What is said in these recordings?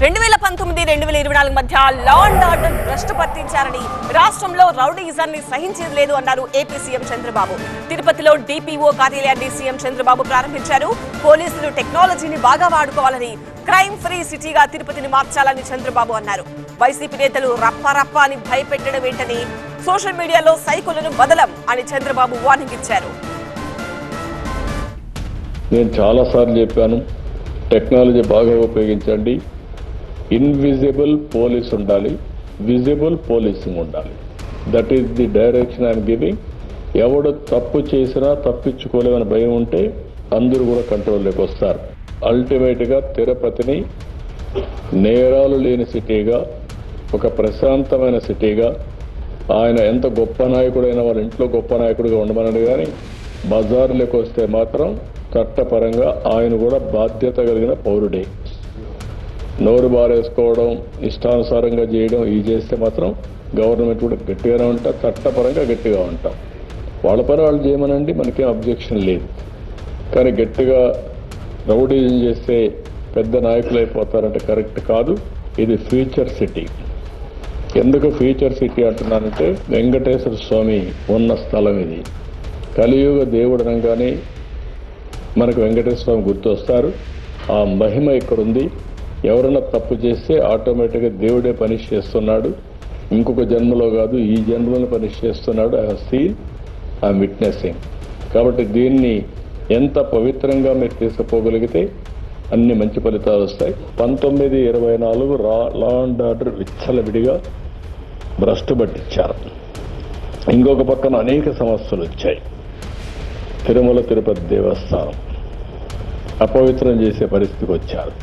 2019-2024 మధ్య law and order భ్రష్టు పట్టించారని రాష్ట్రంలో రౌడీయిజాన్ని సహించేది లేదు అన్నారు ఏపీ సీఎం చంద్రబాబు. తిరుపతిలో డిపిఓ కార్యాలయాన్ని సీఎం చంద్రబాబు ప్రారంభించారు. పోలీసులు టెక్నాలజీని బాగా వాడుకోవాలని, క్రైమ్ ఫ్రీ సిటీగా తిరుపతిని మార్చాలని చంద్రబాబు అన్నారు. వైసీపీ నేతలు రప్ప అని భయపెట్టడం ఏంటని, సోషల్ మీడియాలో సైకోలను వదలం అని చంద్రబాబు వార్నింగ్ ఇచ్చారు. నేను చాలాసార్లు చెప్పాను, టెక్నాలజీ బాగా ఉపయోగించండి. ఇన్విజిబుల్ పోలీస్ ఉండాలి, విజిబుల్ పోలీసింగ్ ఉండాలి. That is the direction I'm giving. ఎవడు తప్పు చేసినా తప్పించుకోలేమని భయం ఉంటే అందరూ కూడా కంట్రోల్లోకి వస్తారు. అల్టిమేట్గా తిరుపతిని నేరాలు లేని సిటీగా, ఒక ప్రశాంతమైన సిటీగా, ఆయన ఎంత గొప్ప నాయకుడైనా వాళ్ళ ఇంట్లో గొప్ప నాయకుడిగా ఉండమన్నాడు. కానీ బజార్లోకి వస్తే మాత్రం చట్టపరంగా ఆయన కూడా బాధ్యత కలిగిన పౌరుడే. నోరు బారేసుకోవడం, ఇష్టానుసారంగా చేయడం ఇవి చేస్తే మాత్రం గవర్నమెంట్ కూడా గట్టిగానే ఉంటాం, చట్టపరంగా గట్టిగా ఉంటాం. వాళ్ళ పని వాళ్ళు చేయమనండి, మనకేం అబ్జెక్షన్ లేదు. కానీ గట్టిగా రౌడీజం చేస్తే పెద్ద నాయకులు అయిపోతారంటే కరెక్ట్ కాదు. ఇది ఫ్యూచర్ సిటీ. ఎందుకు ఫ్యూచర్ సిటీ అంటున్నానంటే, వెంకటేశ్వర స్వామి ఉన్న స్థలం ఇది. కలియుగ దేవుడు అనగానే మనకు వెంకటేశ్వర స్వామి గుర్తొస్తారు. ఆ మహిమ ఇక్కడ ఉంది. ఎవరైనా తప్పు చేస్తే ఆటోమేటిక్గా దేవుడే పనిష్ చేస్తున్నాడు. ఇంకొక జన్మలో కాదు, ఈ జన్మలో పనిష్ చేస్తున్నాడు. I have seen, I'm witnessing. కాబట్టి దీన్ని ఎంత పవిత్రంగా మీరు తీసుకుపోగలిగితే అన్ని మంచి ఫలితాలు వస్తాయి. 1924 లా అండ్ ఆర్డర్ విచ్చలవిడిగా భ్రష్టు పట్టించారు. ఇంకొక పక్కన అనేక సమస్యలు వచ్చాయి. తిరుమల తిరుపతి దేవస్థానం అపవిత్రం చేసే పరిస్థితికి వచ్చారు.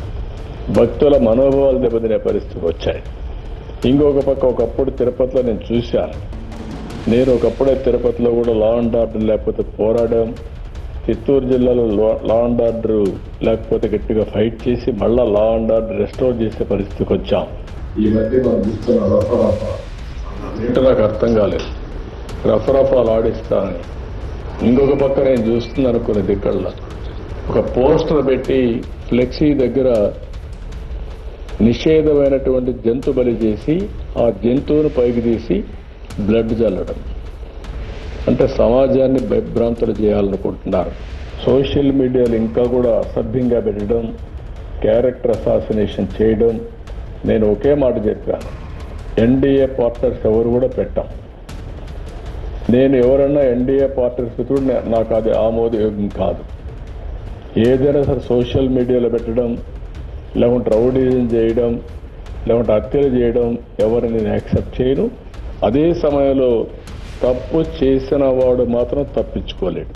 భక్తుల మనోభావాలు దెబ్బతినే పరిస్థితికి వచ్చాయి. ఇంకొక పక్క ఒకప్పుడు తిరుపతిలో నేను చూశాను. నేను ఒకప్పుడే తిరుపతిలో కూడా లా అండ్ ఆర్డర్ లేకపోతే పోరాడాం. చిత్తూరు జిల్లాలో లా అండ్ ఆర్డర్ లేకపోతే గట్టిగా ఫైట్ చేసి మళ్ళా లా అండ్ ఆర్డర్ రెస్టోర్ చేసే పరిస్థితికి వచ్చాం. ఈ మధ్య మనం చూస్తున్న రఫరఫా ఏంటో నాకు అర్థం కాలేదు. రఫరఫాలు ఆడిస్తానని ఇంకొక పక్క నేను చూస్తున్నాను కొన్ని దిక్కల్లో ఒక పోస్టర్ పెట్టి ఫ్లెక్సీ దగ్గర నిషేధమైనటువంటి జంతు బలి చేసి ఆ జంతువును పైకి తీసి బ్లడ్ చల్లడం. అంటే సమాజాన్ని భయభ్రాంతులు చేయాలనుకుంటున్నారు. సోషల్ మీడియాలో ఇంకా కూడా అసభ్యంగా పెట్టడం, క్యారెక్టర్ అసాసినేషన్ చేయడం. నేను ఒకే మాట చెప్పాను, ఎన్డీఏ పార్ట్నర్స్ ఎవరు కూడా పెట్టాం. నేను ఎవరన్నా ఎన్డీఏ పార్ట్నర్స్ కూడా నాకు అది ఆమోదయోగ్యం కాదు. ఏదైనా సరే సోషల్ మీడియాలో పెట్టడం, లేకుంటే రౌడీజం చేయడం, లేకుంటే హత్యలు చేయడం ఎవరిని నేను యాక్సెప్ట్ చేయను. అదే సమయంలో తప్పు చేసిన వాడు మాత్రం తప్పించుకోలేడు.